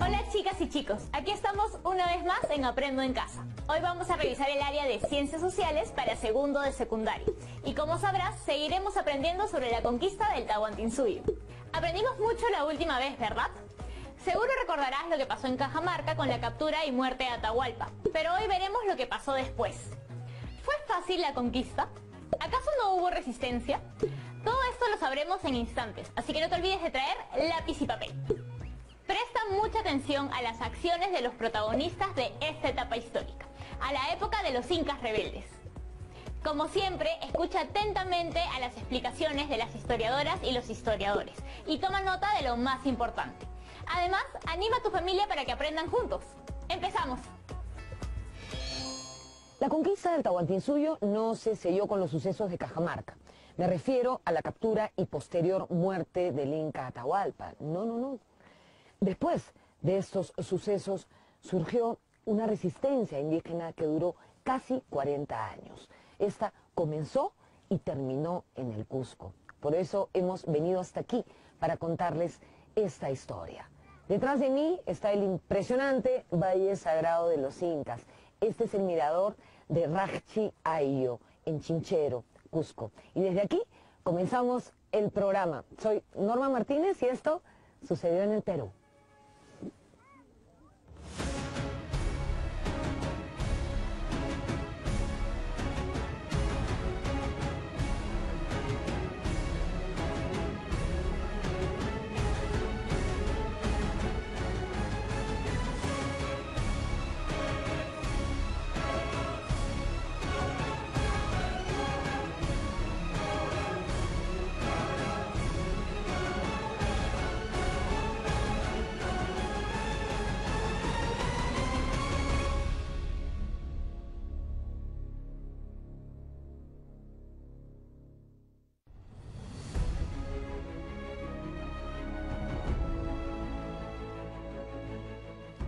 Hola chicas y chicos, aquí estamos una vez más en Aprendo en Casa. Hoy vamos a revisar el área de Ciencias Sociales para segundo de secundaria. Y como sabrás, seguiremos aprendiendo sobre la conquista del Tahuantinsuyo. Aprendimos mucho la última vez, ¿verdad? Seguro recordarás lo que pasó en Cajamarca con la captura y muerte de Atahualpa, pero hoy veremos lo que pasó después. ¿Fue fácil la conquista? ¿Acaso no hubo resistencia? Todo esto lo sabremos en instantes, así que no te olvides de traer lápiz y papel. Presta mucha atención a las acciones de los protagonistas de esta etapa histórica, a la época de los incas rebeldes. Como siempre, escucha atentamente a las explicaciones de las historiadoras y los historiadores, y toma nota de lo más importante. Además, anima a tu familia para que aprendan juntos. ¡Empezamos! La conquista del Tahuantinsuyo no se selló con los sucesos de Cajamarca. Me refiero a la captura y posterior muerte del Inca Atahualpa. No. Después de estos sucesos surgió una resistencia indígena que duró casi 40 años. Esta comenzó y terminó en el Cusco. Por eso hemos venido hasta aquí para contarles esta historia. Detrás de mí está el impresionante Valle Sagrado de los Incas. Este es el mirador de Rachi Ayo, en Chinchero, Cusco. Y desde aquí comenzamos el programa. Soy Norma Martínez y esto sucedió en el Perú.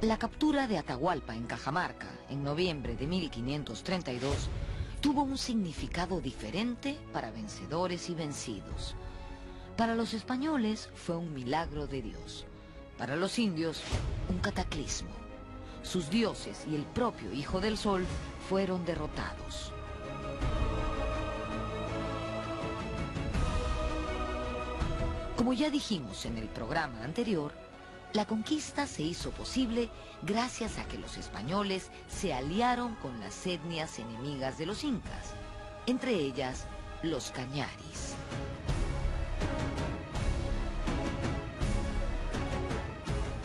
La captura de Atahualpa en Cajamarca en noviembre de 1532 tuvo un significado diferente para vencedores y vencidos. Para los españoles fue un milagro de Dios. Para los indios, un cataclismo. Sus dioses y el propio Hijo del Sol fueron derrotados. Como ya dijimos en el programa anterior, la conquista se hizo posible gracias a que los españoles se aliaron con las etnias enemigas de los incas, entre ellas los cañaris.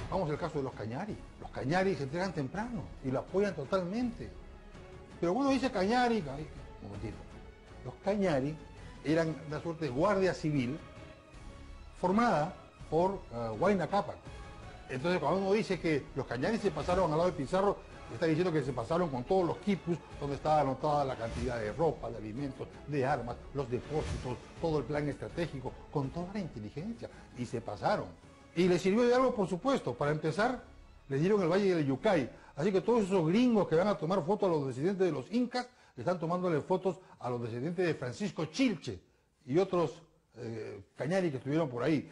Vamos al caso de los cañaris. Los cañaris se entregan temprano y lo apoyan totalmente. Pero cuando dice cañari, un momentito. Los cañaris eran una suerte de guardia civil formada por Huayna Cápac. Entonces, cuando uno dice que los cañaris se pasaron al lado de Pizarro, está diciendo que se pasaron con todos los quipus, donde estaba anotada la cantidad de ropa, de alimentos, de armas, los depósitos, todo el plan estratégico, con toda la inteligencia, y se pasaron. Y les sirvió de algo, por supuesto. Para empezar, les dieron el Valle del Yucay. Así que todos esos gringos que van a tomar fotos a los descendientes de los incas, están tomándole fotos a los descendientes de Francisco Chilche y otros cañaris que estuvieron por ahí.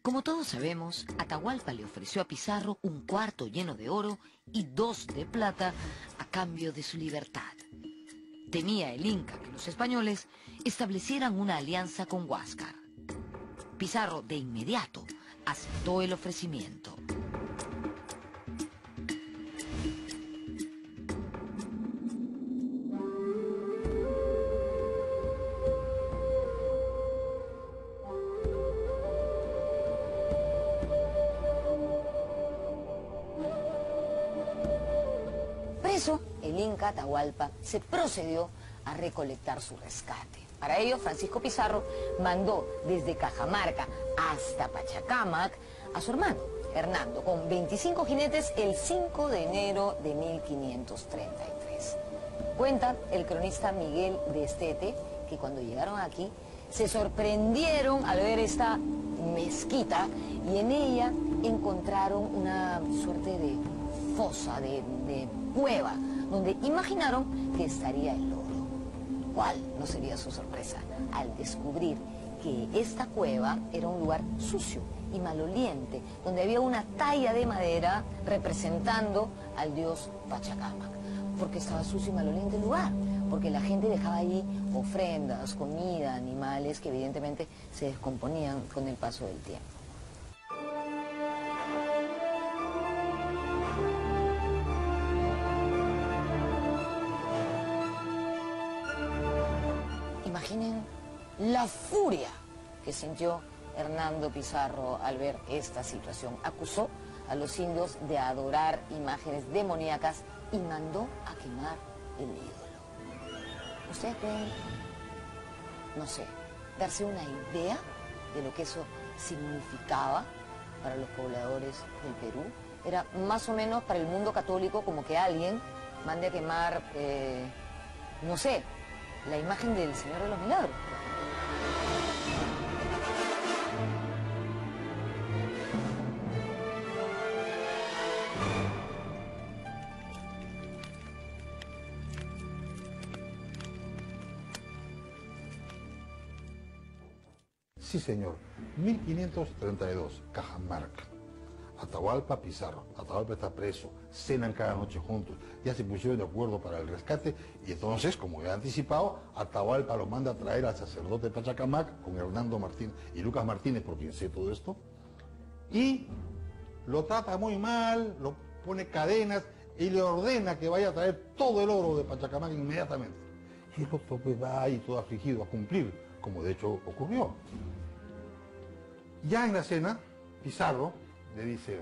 Como todos sabemos, Atahualpa le ofreció a Pizarro un cuarto lleno de oro y 2 de plata a cambio de su libertad. Temía el Inca que los españoles establecieran una alianza con Huáscar. Pizarro de inmediato aceptó el ofrecimiento. Preso, el Inca Atahualpa se procedió a recolectar su rescate. Para ello, Francisco Pizarro mandó desde Cajamarca hasta Pachacámac a su hermano, Hernando, con 25 jinetes el 5 de enero de 1533. Cuenta el cronista Miguel de Estete que cuando llegaron aquí se sorprendieron al ver esta mezquita y en ella encontraron una suerte de fosa, de cueva, donde imaginaron que estaría el oro. ¿Cuál no sería su sorpresa al descubrir que esta cueva era un lugar sucio y maloliente, donde había una talla de madera representando al dios Pachacamac? Porque estaba sucio y maloliente el lugar, porque la gente dejaba allí ofrendas, comida, animales que evidentemente se descomponían con el paso del tiempo. Imaginen la furia que sintió Hernando Pizarro al ver esta situación. Acusó a los indios de adorar imágenes demoníacas y mandó a quemar el ídolo. ¿Ustedes pueden, no sé, darse una idea de lo que eso significaba para los pobladores del Perú? Era más o menos para el mundo católico como que alguien mande a quemar, no sé, la imagen del Señor de los Milagros. Sí, señor. 1532, Cajamarca. Atahualpa, Pizarro. Atahualpa está preso, cenan cada noche juntos, ya se pusieron de acuerdo para el rescate y entonces, como he anticipado, Atahualpa lo manda a traer al sacerdote Pachacamac con Hernando Martínez y Lucas Martínez, por quien sé todo esto, y lo trata muy mal, lo pone cadenas y le ordena que vaya a traer todo el oro de Pachacamac inmediatamente. Y el otro pues va ahí todo afligido a cumplir, como de hecho ocurrió. Ya en la cena, Pizarro le dice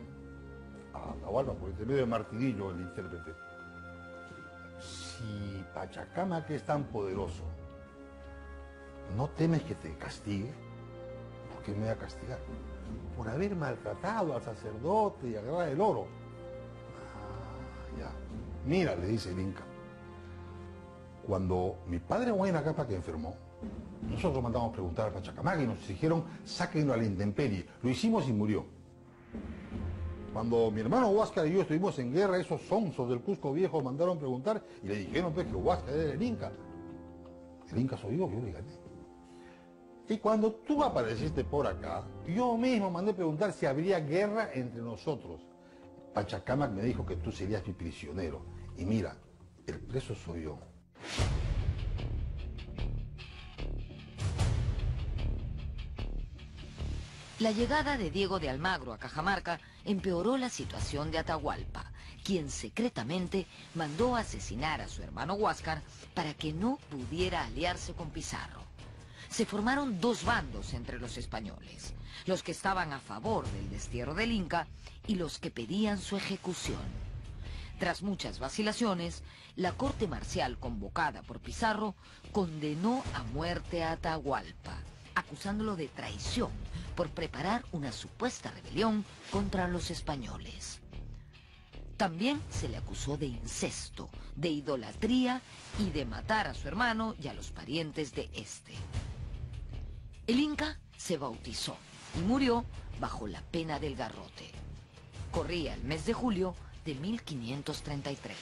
a Atahualpa, por intermedio de Martinillo, el intérprete, si Pachacamac es tan poderoso, ¿no temes que te castigue? ¿Por qué me va a castigar? Por haber maltratado al sacerdote y agarrar el oro. Ah, ya. Mira, le dice el Inca, cuando mi padre Huayna Cápac enfermó, nosotros mandamos preguntar a Pachacamac y nos dijeron, sáquenlo a la intemperie. Lo hicimos y murió. Cuando mi hermano Huáscar y yo estuvimos en guerra, esos sonsos del Cusco Viejo mandaron preguntar y le dijeron pues que Huáscar era el Inca. El Inca soy yo le gané. Y cuando tú apareciste por acá, yo mismo mandé preguntar si habría guerra entre nosotros. Pachacamac me dijo que tú serías mi prisionero. Y mira, el preso soy yo. La llegada de Diego de Almagro a Cajamarca empeoró la situación de Atahualpa, quien secretamente mandó asesinar a su hermano Huáscar para que no pudiera aliarse con Pizarro. Se formaron dos bandos entre los españoles, los que estaban a favor del destierro del Inca y los que pedían su ejecución. Tras muchas vacilaciones, la corte marcial convocada por Pizarro condenó a muerte a Atahualpa, acusándolo de traición por preparar una supuesta rebelión contra los españoles. También se le acusó de incesto, de idolatría y de matar a su hermano y a los parientes de este. El Inca se bautizó y murió bajo la pena del garrote. Corría el mes de julio de 1533.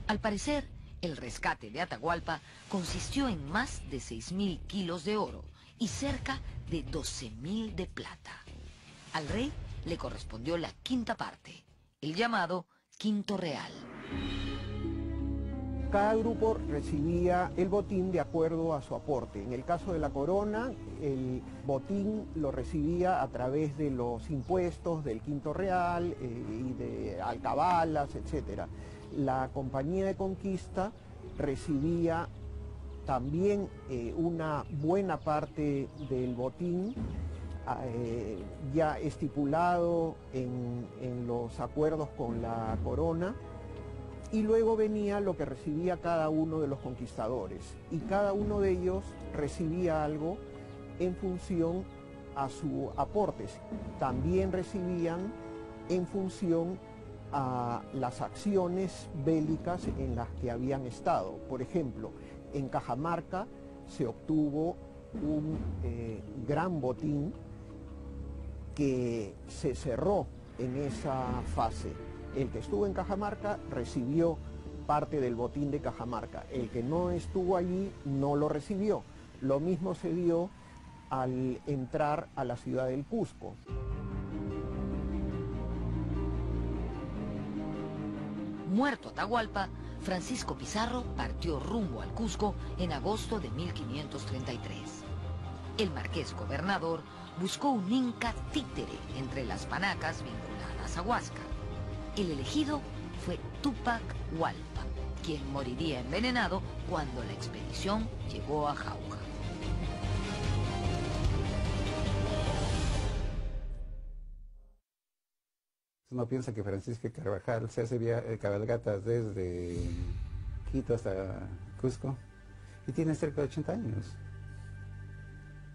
Al parecer, el rescate de Atahualpa consistió en más de 6.000 kilos de oro y cerca de 12.000 de plata. Al rey le correspondió la quinta parte, el llamado quinto real. Cada grupo recibía el botín de acuerdo a su aporte. En el caso de la corona, el botín lo recibía a través de los impuestos del quinto real y de alcabalas, etc. La compañía de conquista recibía también una buena parte del botín ya estipulado en los acuerdos con la corona. Y luego venía lo que recibía cada uno de los conquistadores. Y cada uno de ellos recibía algo en función a sus aportes. También recibían en función a las acciones bélicas en las que habían estado. Por ejemplo, en Cajamarca se obtuvo un gran botín que se cerró en esa fase. El que estuvo en Cajamarca recibió parte del botín de Cajamarca. El que no estuvo allí no lo recibió. Lo mismo se dio al entrar a la ciudad del Cusco. Muerto Atahualpa, Francisco Pizarro partió rumbo al Cusco en agosto de 1533. El marqués gobernador buscó un inca títere entre las panacas vinculadas a Huáscar. El elegido fue Túpac Hualpa, quien moriría envenenado cuando la expedición llegó a Jauja. Uno piensa que Francisco Carvajal se hace cabalgatas desde Quito hasta Cusco y tiene cerca de 80 años.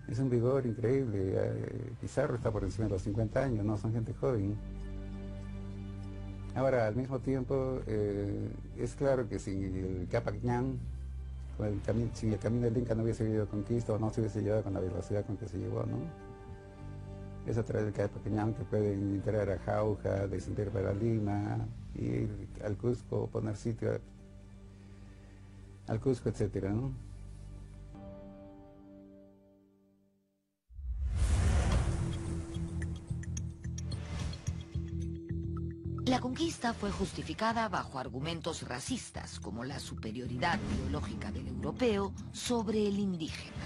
Es un vigor increíble. Pizarro está por encima de los 50 años, no son gente joven. Ahora, al mismo tiempo, es claro que sin el Capac Ñan, sin el camino del Inca no hubiese habido conquista o no se hubiese llevado con la velocidad con que se llevó, ¿no? Es a través del Capac Ñan que pueden entrar a Jauja, descender para Lima, ir al Cusco, poner sitio al Cusco, etcétera, ¿no? La conquista fue justificada bajo argumentos racistas, como la superioridad biológica del europeo sobre el indígena.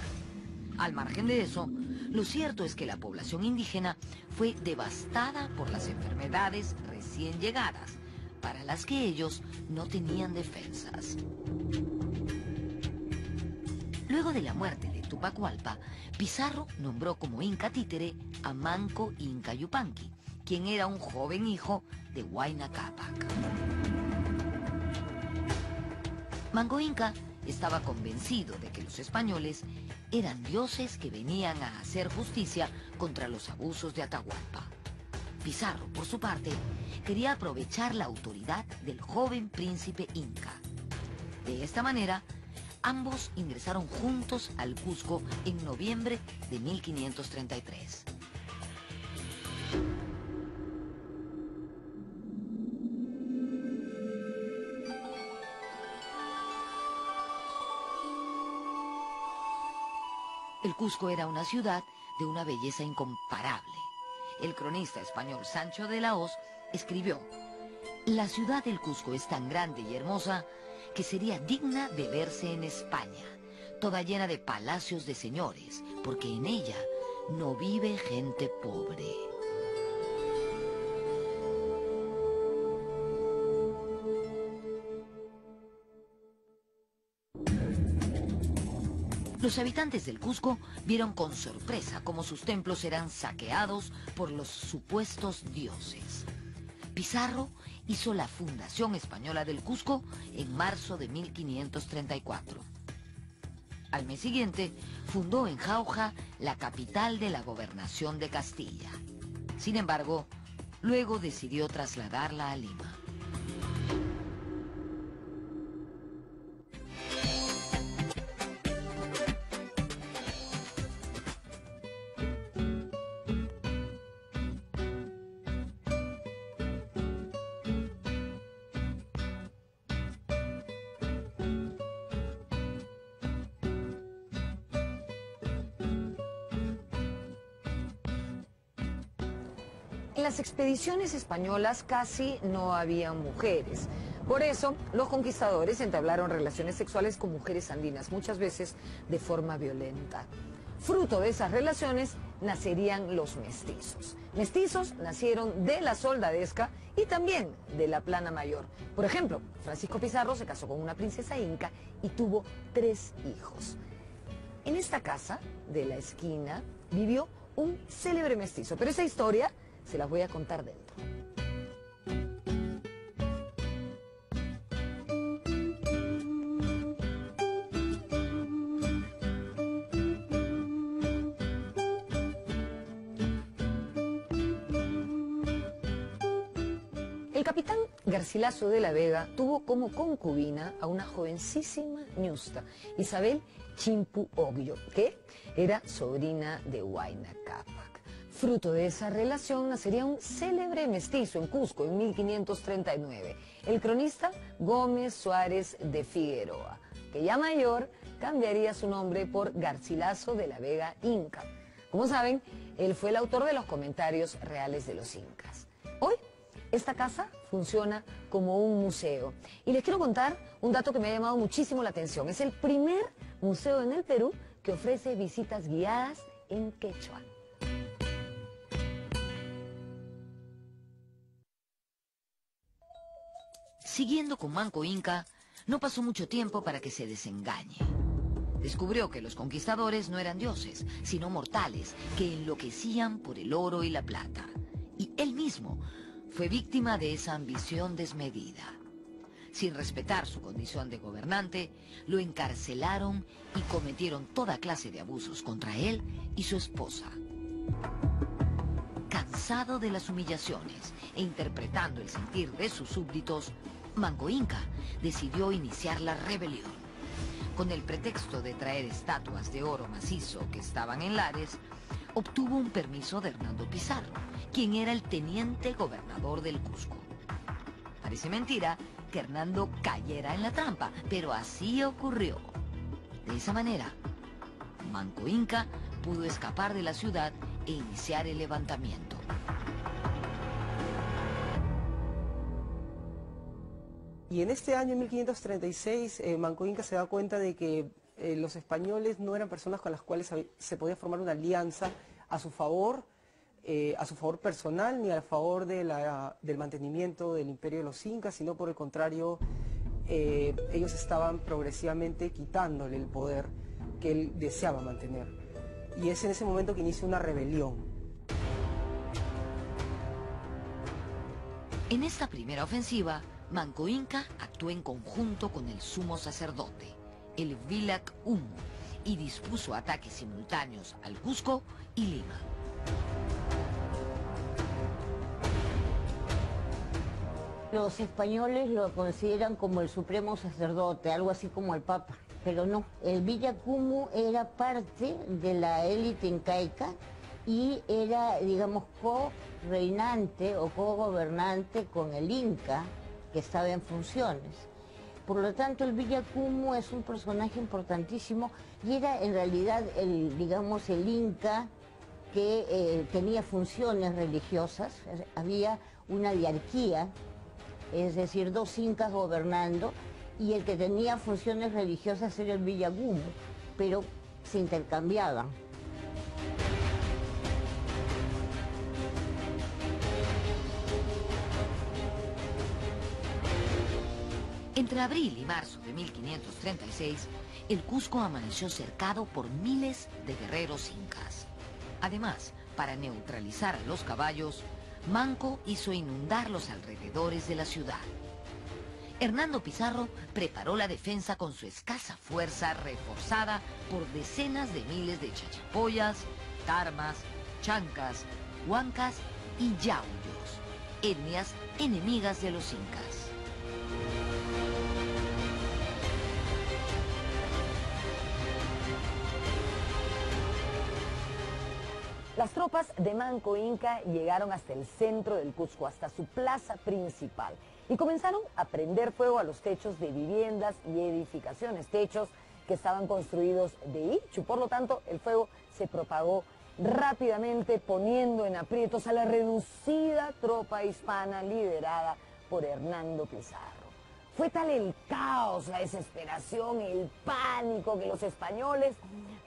Al margen de eso, lo cierto es que la población indígena fue devastada por las enfermedades recién llegadas, para las que ellos no tenían defensas. Luego de la muerte de Túpac Hualpa, Pizarro nombró como inca títere a Manco Inca Yupanqui, quien era un joven hijo de Huayna Cápac. Manco Inca estaba convencido de que los españoles eran dioses que venían a hacer justicia contra los abusos de Atahualpa. Pizarro, por su parte, quería aprovechar la autoridad del joven príncipe inca. De esta manera, ambos ingresaron juntos al Cusco en noviembre de 1533. El Cusco era una ciudad de una belleza incomparable. El cronista español Sancho de la Hoz escribió: «La ciudad del Cusco es tan grande y hermosa que sería digna de verse en España, toda llena de palacios de señores, porque en ella no vive gente pobre». Los habitantes del Cusco vieron con sorpresa cómo sus templos eran saqueados por los supuestos dioses. Pizarro hizo la fundación española del Cusco en marzo de 1534. Al mes siguiente, fundó en Jauja la capital de la gobernación de Castilla. Sin embargo, luego decidió trasladarla a Lima. En las expediciones españolas casi no había mujeres. Por eso, los conquistadores entablaron relaciones sexuales con mujeres andinas, muchas veces de forma violenta. Fruto de esas relaciones nacerían los mestizos. Mestizos nacieron de la soldadesca y también de la plana mayor. Por ejemplo, Francisco Pizarro se casó con una princesa inca y tuvo 3 hijos. En esta casa de la esquina vivió un célebre mestizo, pero esa historia se las voy a contar dentro. El capitán Garcilaso de la Vega tuvo como concubina a una jovencísima ñusta, Isabel Chimpu Ogllo, que era sobrina de Huayna Cápac. Fruto de esa relación nacería un célebre mestizo en Cusco en 1539, el cronista Gómez Suárez de Figueroa, que ya mayor cambiaría su nombre por Garcilaso de la Vega Inca. Como saben, él fue el autor de los comentarios reales de los incas. Hoy, esta casa funciona como un museo. Y les quiero contar un dato que me ha llamado muchísimo la atención. Es el primer museo en el Perú que ofrece visitas guiadas en quechua. Siguiendo con Manco Inca, no pasó mucho tiempo para que se desengañe. Descubrió que los conquistadores no eran dioses, sino mortales que enloquecían por el oro y la plata. Y él mismo fue víctima de esa ambición desmedida. Sin respetar su condición de gobernante, lo encarcelaron y cometieron toda clase de abusos contra él y su esposa. Cansado de las humillaciones e interpretando el sentir de sus súbditos, Manco Inca decidió iniciar la rebelión. Con el pretexto de traer estatuas de oro macizo que estaban en Lares, obtuvo un permiso de Hernando Pizarro, quien era el teniente gobernador del Cusco. Parece mentira que Hernando cayera en la trampa, pero así ocurrió. De esa manera, Manco Inca pudo escapar de la ciudad e iniciar el levantamiento. Y en este año, en 1536, Manco Inca se da cuenta de que los españoles no eran personas con las cuales se podía formar una alianza a su favor personal, ni a favor del mantenimiento del imperio de los incas, sino por el contrario, ellos estaban progresivamente quitándole el poder que él deseaba mantener. Y es en ese momento que inicia una rebelión. En esta primera ofensiva, Manco Inca actuó en conjunto con el sumo sacerdote, el Vilac Humo, y dispuso ataques simultáneos al Cusco y Lima. Los españoles lo consideran como el supremo sacerdote, algo así como el Papa, pero no. El Vilac Humo era parte de la élite incaica y era, digamos, co-reinante o co-gobernante con el Inca, que estaba en funciones. Por lo tanto, el Vilac Humo es un personaje importantísimo y era en realidad el Inca que tenía funciones religiosas. Había una diarquía, es decir, dos incas gobernando, y el que tenía funciones religiosas era el Vilac Humo, pero se intercambiaban. Entre abril y marzo de 1536, el Cusco amaneció cercado por miles de guerreros incas. Además, para neutralizar a los caballos, Manco hizo inundar los alrededores de la ciudad. Hernando Pizarro preparó la defensa con su escasa fuerza reforzada por decenas de miles de chachapoyas, tarmas, chancas, huancas y yauyos, etnias enemigas de los incas. Las tropas de Manco Inca llegaron hasta el centro del Cusco, hasta su plaza principal, y comenzaron a prender fuego a los techos de viviendas y edificaciones, techos que estaban construidos de ichu. Por lo tanto, el fuego se propagó rápidamente, poniendo en aprietos a la reducida tropa hispana liderada por Hernando Pizarro. Fue tal el caos, la desesperación, el pánico, que los españoles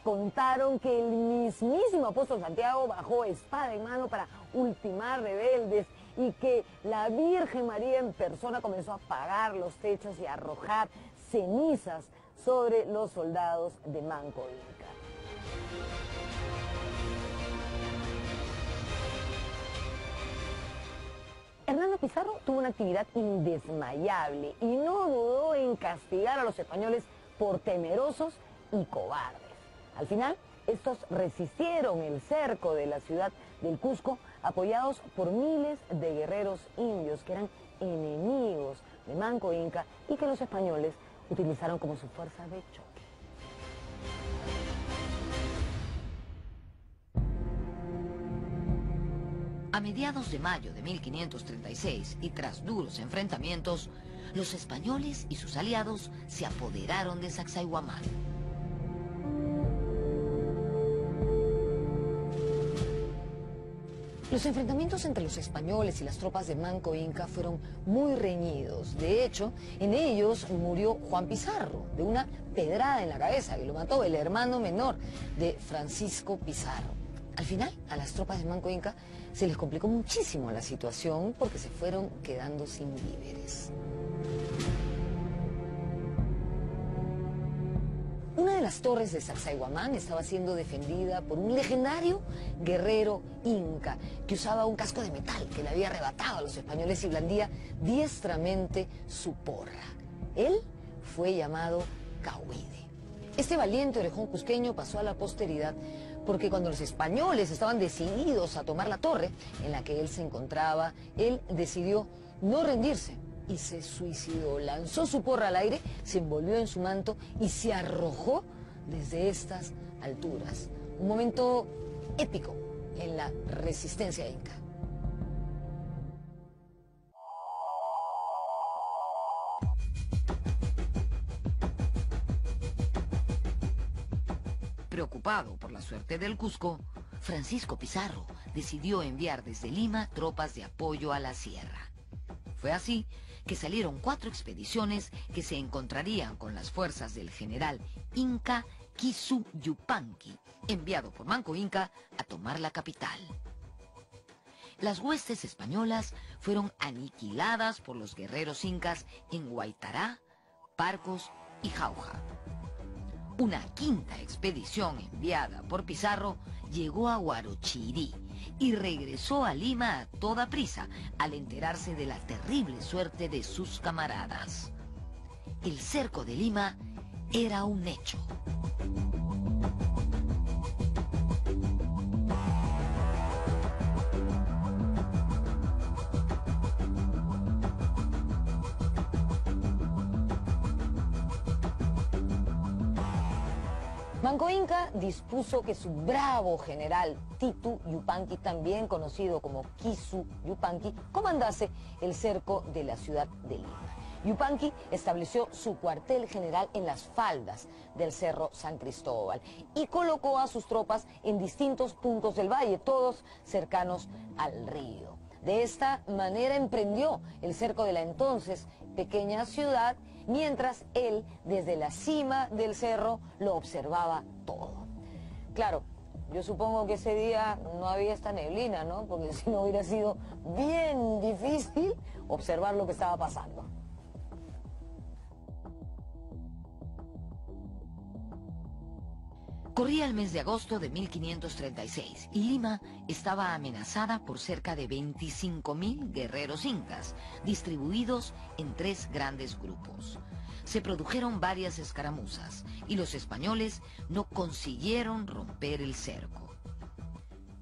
contaron que el mismísimo apóstol Santiago bajó espada en mano para ultimar rebeldes y que la Virgen María en persona comenzó a apagar los techos y a arrojar cenizas sobre los soldados de Manco Inca. Hernando Pizarro tuvo una actividad indesmayable y no dudó en castigar a los españoles por temerosos y cobardes. Al final, estos resistieron el cerco de la ciudad del Cusco, apoyados por miles de guerreros indios que eran enemigos de Manco Inca y que los españoles utilizaron como su fuerza de choque. A mediados de mayo de 1536 y tras duros enfrentamientos, los españoles y sus aliados se apoderaron de Sacsayhuamán. Los enfrentamientos entre los españoles y las tropas de Manco Inca fueron muy reñidos. De hecho, en ellos murió Juan Pizarro, de una pedrada en la cabeza, y lo mató el hermano menor de Francisco Pizarro. Al final, a las tropas de Manco Inca se les complicó muchísimo la situación porque se fueron quedando sin víveres. Una de las torres de Sacsayhuamán estaba siendo defendida por un legendario guerrero inca que usaba un casco de metal que le había arrebatado a los españoles y blandía diestramente su porra. Él fue llamado Cahuide. Este valiente orejón cusqueño pasó a la posteridad porque cuando los españoles estaban decididos a tomar la torre en la que él se encontraba, él decidió no rendirse y se suicidó. Lanzó su porra al aire, se envolvió en su manto y se arrojó desde estas alturas. Un momento épico en la resistencia inca. Preocupado por la suerte del Cusco, Francisco Pizarro decidió enviar desde Lima tropas de apoyo a la sierra. Fue así que salieron 4 expediciones que se encontrarían con las fuerzas del general inca Kisu Yupanqui, enviado por Manco Inca a tomar la capital. Las huestes españolas fueron aniquiladas por los guerreros incas en Huaytará, Parcos y Jauja. Una 5ª expedición enviada por Pizarro llegó a Huarochirí y regresó a Lima a toda prisa al enterarse de la terrible suerte de sus camaradas. El cerco de Lima era un hecho. Manco Inca dispuso que su bravo general Titu Yupanqui, también conocido como Kisu Yupanqui, comandase el cerco de la ciudad de Lima. Yupanqui estableció su cuartel general en las faldas del Cerro San Cristóbal y colocó a sus tropas en distintos puntos del valle, todos cercanos al río. De esta manera emprendió el cerco de la entonces pequeña ciudad, mientras él, desde la cima del cerro, lo observaba todo. Claro, yo supongo que ese día no había esta neblina, ¿no? Porque si no hubiera sido bien difícil observar lo que estaba pasando. Corría el mes de agosto de 1536 y Lima estaba amenazada por cerca de 25.000 guerreros incas, distribuidos en 3 grandes grupos. Se produjeron varias escaramuzas y los españoles no consiguieron romper el cerco.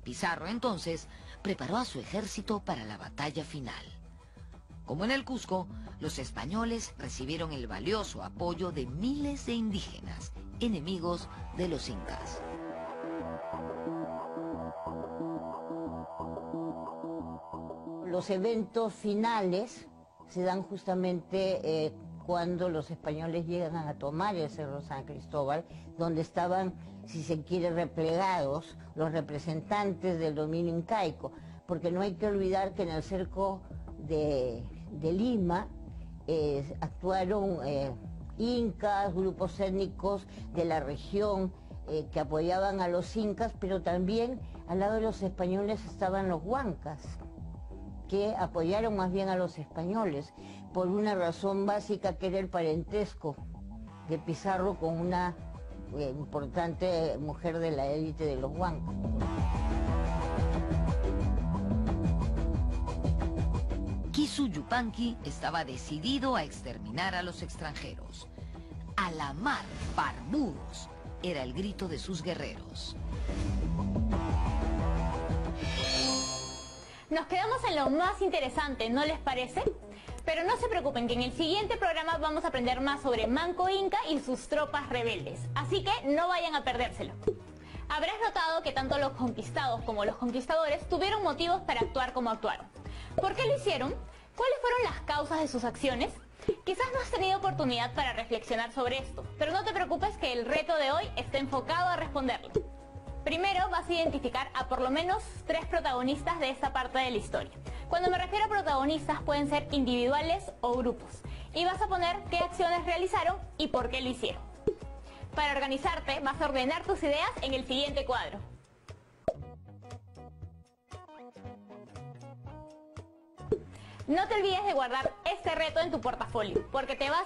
Pizarro entonces preparó a su ejército para la batalla final. Como en el Cusco, los españoles recibieron el valioso apoyo de miles de indígenas, enemigos de los incas. Los eventos finales se dan justamente cuando los españoles llegan a tomar el Cerro San Cristóbal, donde estaban, si se quiere, replegados los representantes del dominio incaico, porque no hay que olvidar que en el cerco de Lima actuaron incas, grupos étnicos de la región que apoyaban a los incas, pero también al lado de los españoles estaban los huancas, que apoyaron más bien a los españoles, por una razón básica que era el parentesco de Pizarro con una importante mujer de la élite de los huancas. Kisu Yupanqui estaba decidido a exterminar a los extranjeros. "A la mar, barbudos", era el grito de sus guerreros. Nos quedamos en lo más interesante, ¿no les parece? Pero no se preocupen, que en el siguiente programa vamos a aprender más sobre Manco Inca y sus tropas rebeldes. Así que no vayan a perdérselo. Habrás notado que tanto los conquistados como los conquistadores tuvieron motivos para actuar como actuaron. ¿Por qué lo hicieron? ¿Cuáles fueron las causas de sus acciones? Quizás no has tenido oportunidad para reflexionar sobre esto, pero no te preocupes que el reto de hoy está enfocado a responderlo. Primero vas a identificar a por lo menos 3 protagonistas de esta parte de la historia. Cuando me refiero a protagonistas pueden ser individuales o grupos. Y vas a poner qué acciones realizaron y por qué lo hicieron. Para organizarte vas a ordenar tus ideas en el siguiente cuadro. No te olvides de guardar este reto en tu portafolio, porque te vas